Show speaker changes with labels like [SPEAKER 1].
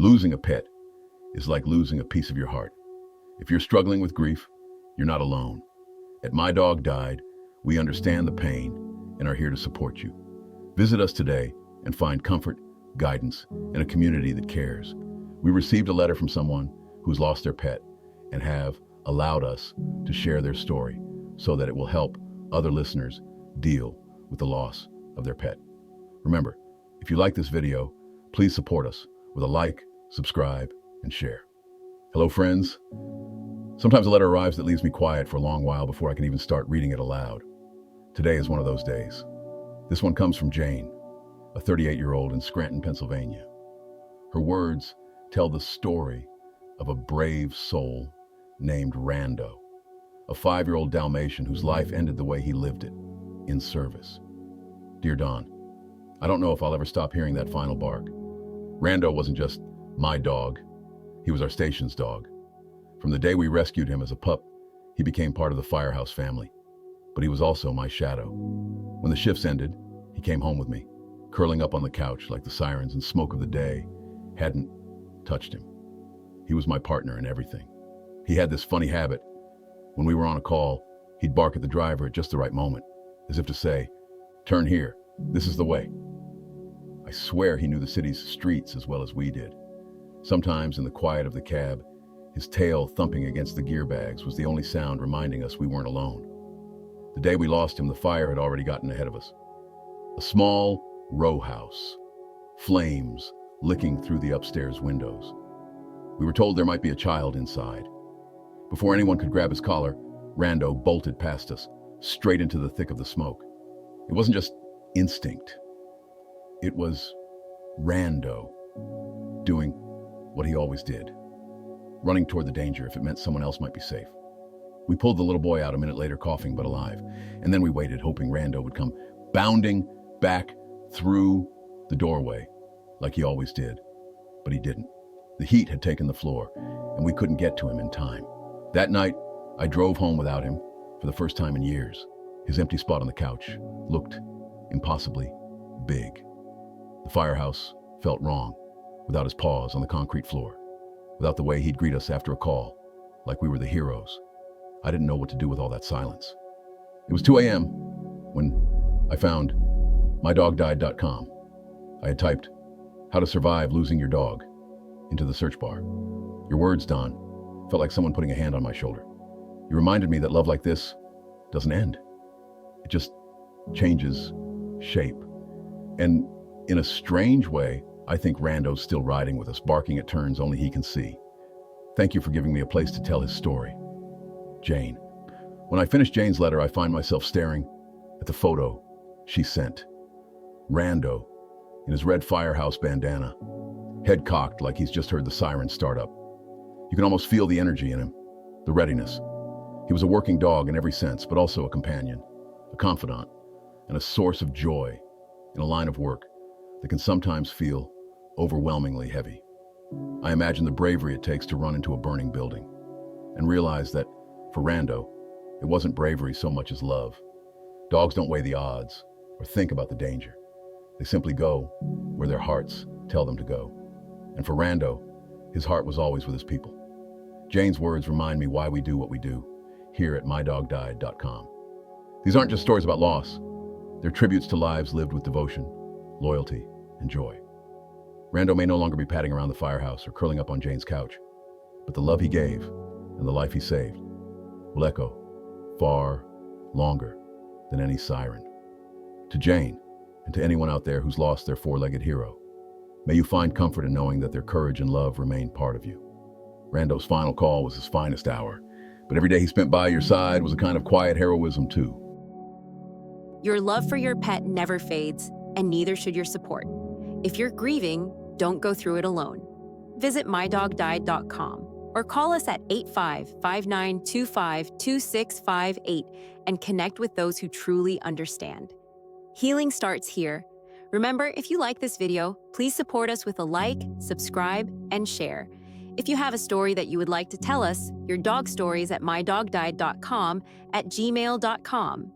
[SPEAKER 1] Losing a pet is like losing a piece of your heart. If you're struggling with grief, you're not alone. At My Dog Died, we understand the pain and are here to support you. Visit us today and find comfort, guidance, and a community that cares. We received a letter from someone who's lost their pet and have allowed us to share their story so that it will help other listeners deal with the loss of their pet. Remember, if you like this video, please support us with a like, subscribe, and share. Hello, friends. Sometimes a letter arrives that leaves me quiet for a long while before I can even start reading it aloud. Today is one of those days. This one comes from Jane, a 38-year-old in Scranton, Pennsylvania. Her words tell the story of a brave soul named Rando, a 5-year-old Dalmatian whose life ended the way he lived it, in service. Dear Don, I don't know if I'll ever stop hearing that final bark. Rando wasn't just my dog, he was our station's dog. From the day we rescued him as a pup, he became part of the Firehouse family. But he was also my shadow. When the shifts ended, he came home with me, curling up on the couch like the sirens and smoke of the day hadn't touched him. He was my partner in everything. He had this funny habit. When we were on a call, he'd bark at the driver at just the right moment, as if to say, "Turn here, this is the way." I swear he knew the city's streets as well as we did. Sometimes in the quiet of the cab, his tail thumping against the gear bags was the only sound reminding us we weren't alone. The day we lost him, the fire had already gotten ahead of us. A small row house, flames licking through the upstairs windows. We were told there might be a child inside. Before anyone could grab his collar, Rando bolted past us, straight into the thick of the smoke. It wasn't just instinct. It was Rando doing what he always did, running toward the danger if it meant someone else might be safe. We pulled the little boy out a minute later, coughing but alive, and then we waited, hoping Rando would come bounding back through the doorway like he always did. But he didn't. The heat had taken the floor, and we couldn't get to him in time. That night, I drove home without him for the first time in years. His empty spot on the couch looked impossibly big. The firehouse felt wrong, without his paws on the concrete floor, without the way he'd greet us after a call, like we were the heroes. I didn't know what to do with all that silence. It was 2 a.m. when I found MyDogDied.com. I had typed, "How to survive losing your dog," into the search bar. Your words, Don, felt like someone putting a hand on my shoulder. You reminded me that love like this doesn't end. It just changes shape. And in a strange way, I think Rando's still riding with us, barking at turns only he can see. Thank you for giving me a place to tell his story. Jane. When I finish Jane's letter, I find myself staring at the photo she sent. Rando, in his red Firehouse bandana, head cocked like he's just heard the sirens start up. You can almost feel the energy in him, the readiness. He was a working dog in every sense, but also a companion, a confidant, and a source of joy in a line of work that can sometimes feel overwhelmingly heavy. I imagine the bravery it takes to run into a burning building and realize that, for Rando, it wasn't bravery so much as love. Dogs don't weigh the odds or think about the danger. They simply go where their hearts tell them to go. And for Rando, his heart was always with his people. Jane's words remind me why we do what we do here at MyDogDied.com. These aren't just stories about loss. They're tributes to lives lived with devotion, loyalty, and joy. Rando may no longer be padding around the firehouse or curling up on Jane's couch, but the love he gave and the life he saved will echo far longer than any siren. To Jane, and to anyone out there who's lost their four-legged hero, may you find comfort in knowing that their courage and love remain part of you. Rando's final call was his finest hour, but every day he spent by your side was a kind of quiet heroism too.
[SPEAKER 2] Your love for your pet never fades, and neither should your support. If you're grieving, don't go through it alone. Visit MyDogDied.com or call us at 85-5925-2658 and connect with those who truly understand. Healing starts here. Remember, if you like this video, please support us with a like, subscribe, and share. If you have a story that you would like to tell us, your dog stories at MyDogDied.com at gmail.com.